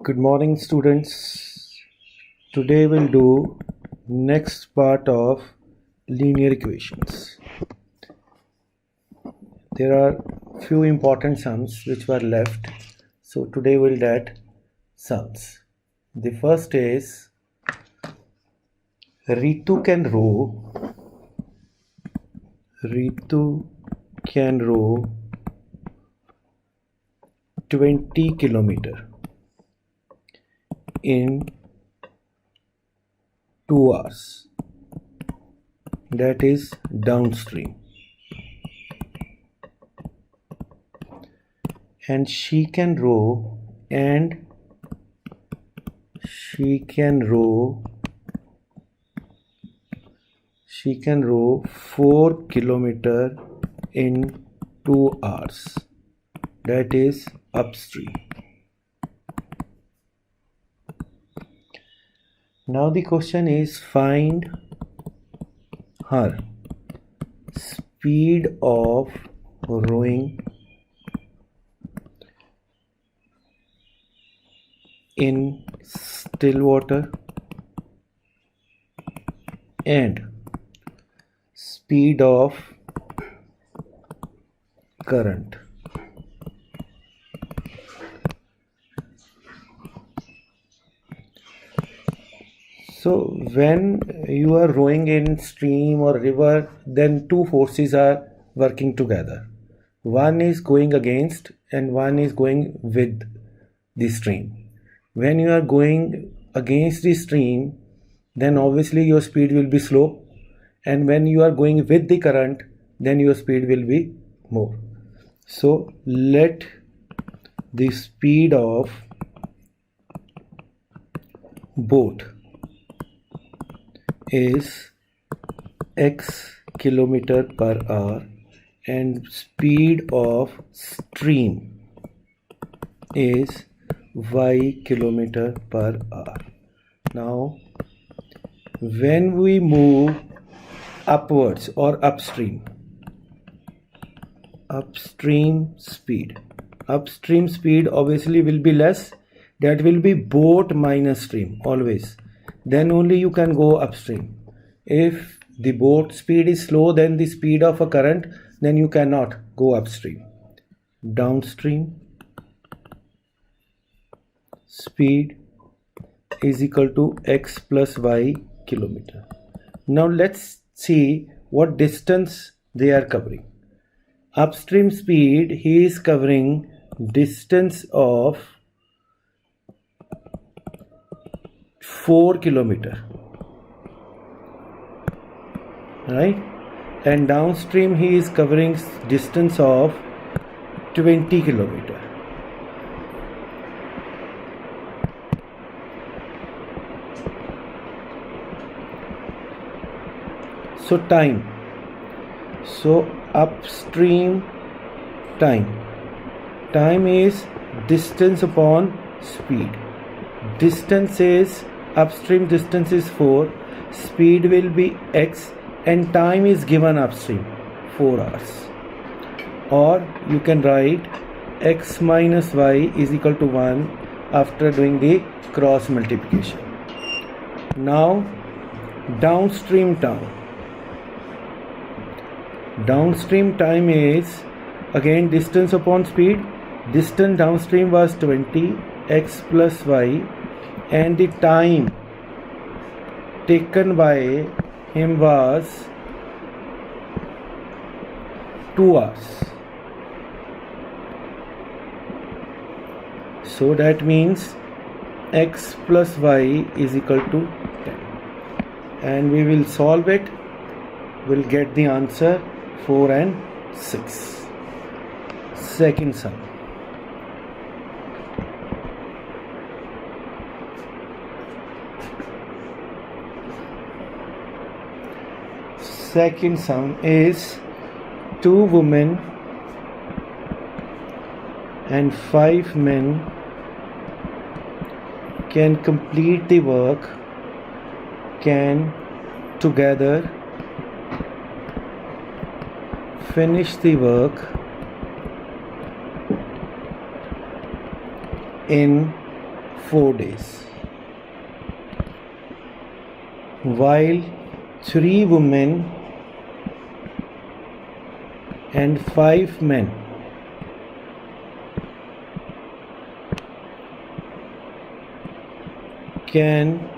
Good morning, students. Today we'll do next part of linear equations. There are few important sums which were left, so today we'll get sums. The first is Ritu can row 20 kilometer in 2 hours. That is downstream. And she can row 4 kilometer in 2 hours. That is upstream. Now the question is find her speed of rowing in still water and speed of current. So when you are rowing in stream or river, then two forces are working together. One is going against and one is going with the stream. When you are going against the stream, then obviously your speed will be slow, and when you are going with the current, then your speed will be more. So let the speed of boat is x kilometer per hour and speed of stream is y kilometer per hour. Now when we move upwards or upstream speed obviously will be less. That will be boat minus stream always. Then only you can go upstream. If the boat speed is slow than the speed of a current, then you cannot go upstream. Downstream speed is equal to x plus y kilometer. Now let's see what distance they are covering. Upstream speed, he is covering distance of 4 kilometer, right? And downstream he is covering distance of 20 kilometer. So time. So upstream time is distance upon speed. Distance is upstream distance is 4, speed will be x, and time is given upstream 4 hours. Or you can write x minus y is equal to 1 after doing the cross multiplication. Now downstream time is again distance upon speed. Distance downstream was 20 x plus y, and the time taken by him was 2 hours. So that means x plus y is equal to 10, and we will solve it. We'll get the answer 4 and 6. Second sum. Second sum is 2 women and 5 men can complete the work, can together finish the work in 4 days, while 3 women and 5 men can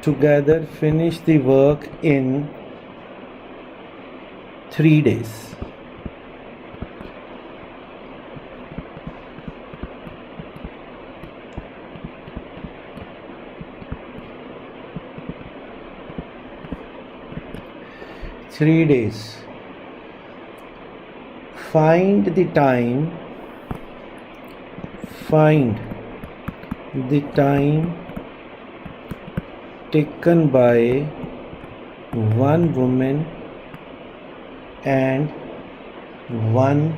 together finish the work in 3 days. Find the time taken by one woman and one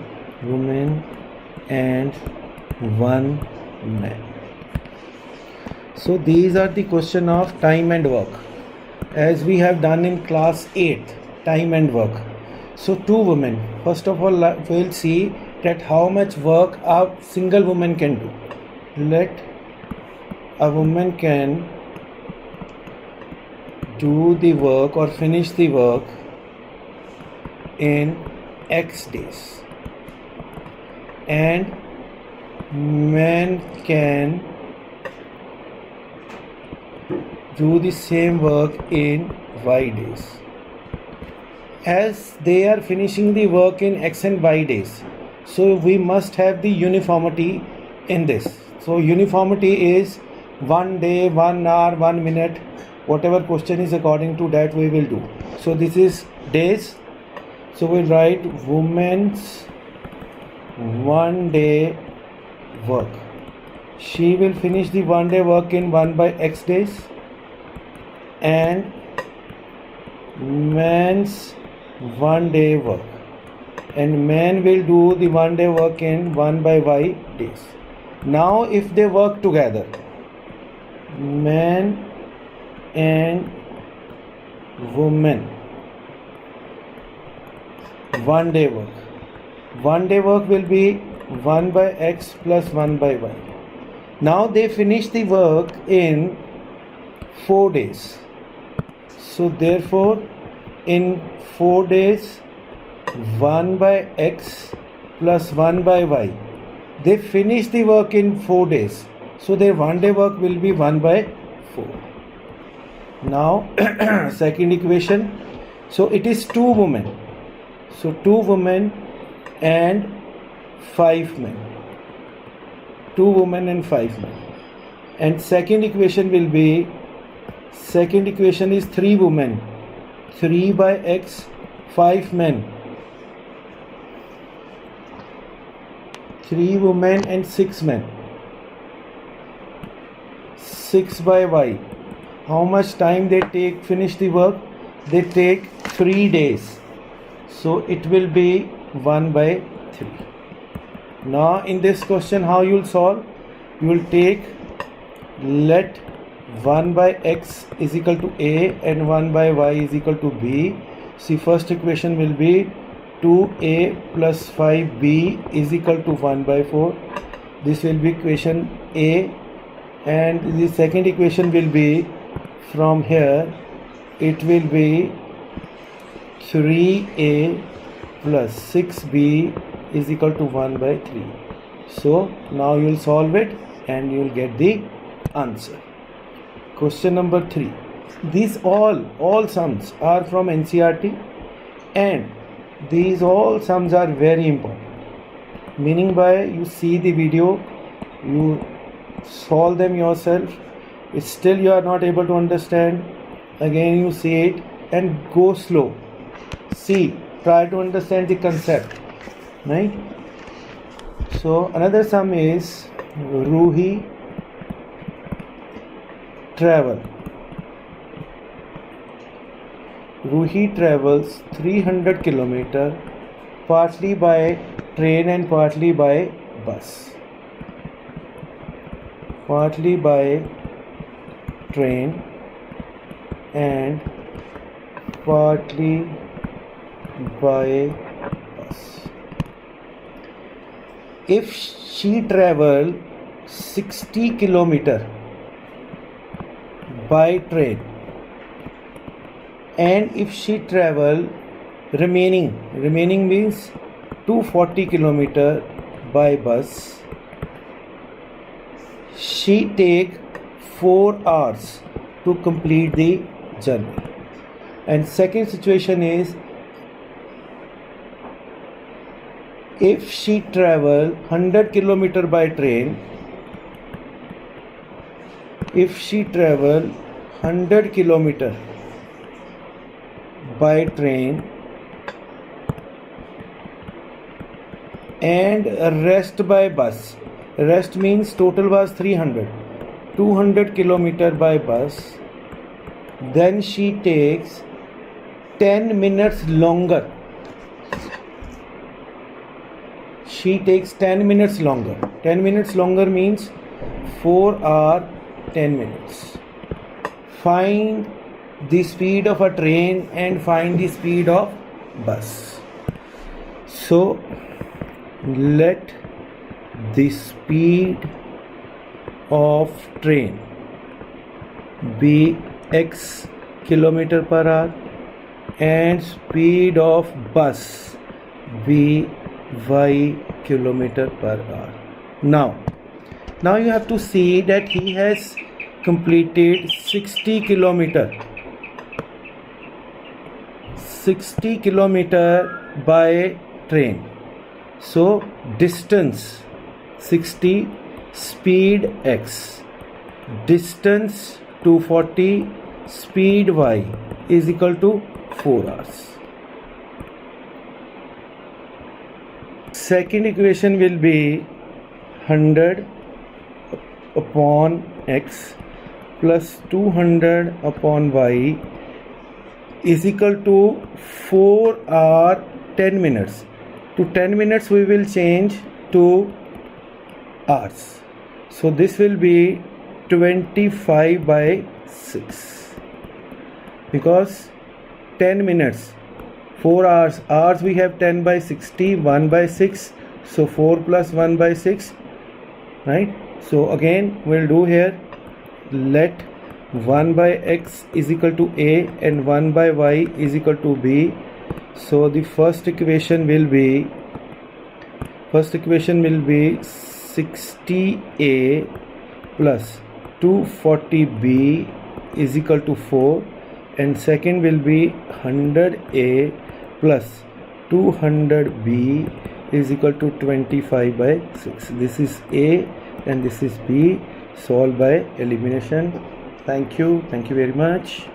man. So these are the question of time and work, as we have done in class 8, time and work. So 2 women, first of all we'll see that how much work a single woman can do. Let a woman can do the work or finish the work in X days, and man can do the same work in Y days. As they are finishing the work in X and Y days, so we must have the uniformity in this. So uniformity is 1 day, 1 hour, 1 minute, whatever question is according to that we will do. So this is days, so we'll write woman's 1 day work. She will finish the 1 day work in 1 by X days, and man's 1 day work, and man will do the 1 day work in 1 by Y days. Now if they work together, man and woman, 1 day work will be 1 by X plus 1 by Y. Now they finish the work in 4 days. So therefore in 4 days, 1 by X plus 1 by Y. They finish the work in 4 days. So their 1 day work will be 1 by 4. Now second equation. So it is 2 women. So 2 women and 5 men. 2 women and 5 men. And second equation will be, second equation is 3 women. 3 by X, 5 men. 3 women and 6 men. 6 by Y. How much time they take finish the work? They take 3 days. So it will be 1 by 3. Now in this question how you will solve? You will take, let 1 by X is equal to A and 1 by Y is equal to B. See, first equation will be 2A plus 5B is equal to 1 by 4. This will be equation A, and the second equation will be, from here it will be 3A plus 6B is equal to 1 by 3. So now you will solve it and you will get the answer. Question number 3. These all sums are from NCERT, and these all sums are very important. Meaning by you see the video, you solve them yourself. If still you are not able to understand, again you see it and go slow. See, try to understand the concept, right? So another sum is Ruhi travels 300 km partly by train and partly by bus. Partly by train and partly by bus. If she travel 60 kilometer by train, and if she travel remaining means 240 kilometer by bus, she take 4 hours to complete the journey. And second situation is, if she travel 100 kilometer by train, if she travel 100 kilometer by train and rest by bus, rest means total was 200 kilometer by bus, then she takes 10 minutes longer. She takes 10 minutes longer. 10 minutes longer means 4 hours 10 minutes. Find the speed of a train and find the speed of bus. So let the speed of train be x kilometer per hour and speed of bus be y kilometer per hour. Now you have to see that he has completed 60 kilometer by train. So distance 60, speed x, distance 240, speed y is equal to 4 hours. Second equation will be 100 upon x plus 200 upon y is equal to 4 hour 10 minutes. To 10 minutes we will change to hours. So this will be 25 by 6, because 10 minutes 4 hours we have 10 by 60, 1 by 6, so 4 plus 1 by 6, right? So again we'll do here, let 1 by x is equal to a and 1 by y is equal to b. So the first equation will be 60a plus 240b is equal to 4, and second will be 100a plus 200b is equal to 25 by 6. This is a and this is b, solved by elimination. Thank you very much.